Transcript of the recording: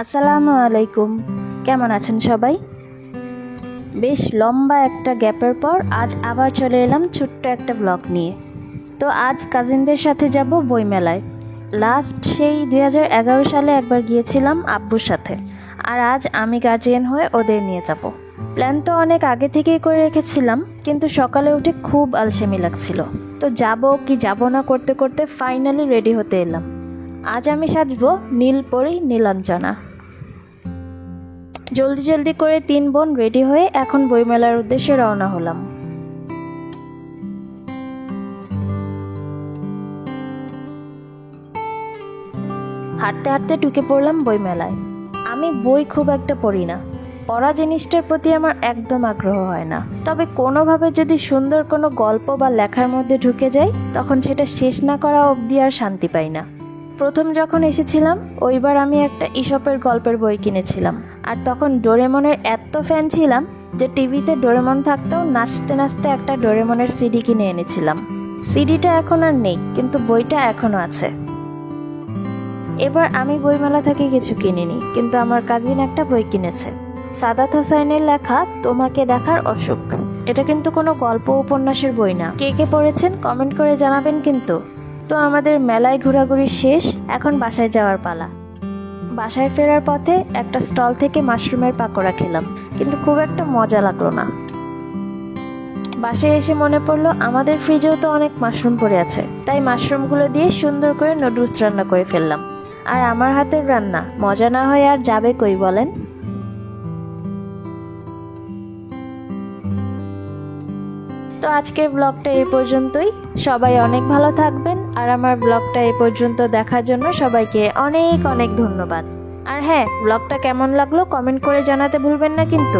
আসসালামু আলাইকুম। কেমন আছেন সবাই? বেশ লম্বা একটা গ্যাপের পর আজ আবার চলে এলাম ছোট্ট একটা ব্লগ নিয়ে। তো আজ কাজিনদের সাথে যাব বইমেলায়। লাস্ট সেই 2011 সালে একবার গিয়েছিলাম আব্বুর সাথে, আর আজ আমি গার্জিয়ান হয়ে ওদের নিয়ে যাব। প্ল্যান তো অনেক আগে থেকেই করে রেখেছিলাম, কিন্তু সকালে উঠে খুব আলসেমি লাগছিল। তো যাব কি যাব না করতে করতে ফাইনালি রেডি হতে এলাম। আজ আমি সাজবো নীলপরি নীলাঞ্জনা। জলদি জলদি করে 3 বোন রেডি হয়ে এখন বইমেলার উদ্দেশ্যে রওনা হলাম। হাঁটতে হাঁটতে ঢুকে পড়লাম বইমেলায়। আমি বই খুব একটা পড়ি না, পড়া জিনিসটার প্রতি আমার একদম আগ্রহ হয় না। তবে কোনোভাবে যদি সুন্দর কোনো গল্প বা লেখার মধ্যে ঢুকে যাই, তখন সেটা শেষ না করা অবধি আর শান্তি পাই না। প্রথম যখন এসেছিলাম ওইবার আমি একটা ইসপের গল্পের বই কিনেছিলাম, আর তখন ডোরেমনের এত ফ্যান ছিলাম যে টিভিতে ডোরেমন থাকতেও নাচতে নাচতে একটা ডোরেমনের সিডি কিনে এনেছিলাম। সিডিটা এখন আর নেই, কিন্তু বইটা এখনো আছে। এবার আমি বইমেলা থেকে কিছু কিনিনি, কিন্তু আমার কাজিন একটা বই কিনেছে। সাদাত হোসাইনের লেখা তোমাকে দেখার অসুখ। এটা কিন্তু কোনো গল্প উপন্যাসের বই না। কে কে পড়েছেন কমেন্ট করে জানাবেন কিন্তু। তো আমাদের মেলায় ঘোরাঘুরি শেষ, এখন বাসায় যাওয়ার পালা। বাসায় ফেরার পথে একটা স্টল থেকে মাশরুমের পাকোড়া খেলাম, কিন্তু খুব একটা মজা লাগলো না। বাসায় এসে মনে পড়লো আমাদের ফ্রিজেও তো অনেক মাশরুম পড়ে আছে, তাই মাশরুমগুলো দিয়ে সুন্দর করে নুডলস রান্না করে ফেললাম। আর আমার হাতের রান্না মজা না হয় আর যাবে কই বলেন? তো আজকের ব্লগটা এই পর্যন্তই। সবাই অনেক ভালো থাকবেন, আর আমার ব্লগটা এই পর্যন্ত দেখার জন্য সবাইকে অনেক অনেক ধন্যবাদ। আর হ্যাঁ, ব্লগটা কেমন লাগলো কমেন্ট করে জানাতে ভুলবেন না কিন্তু।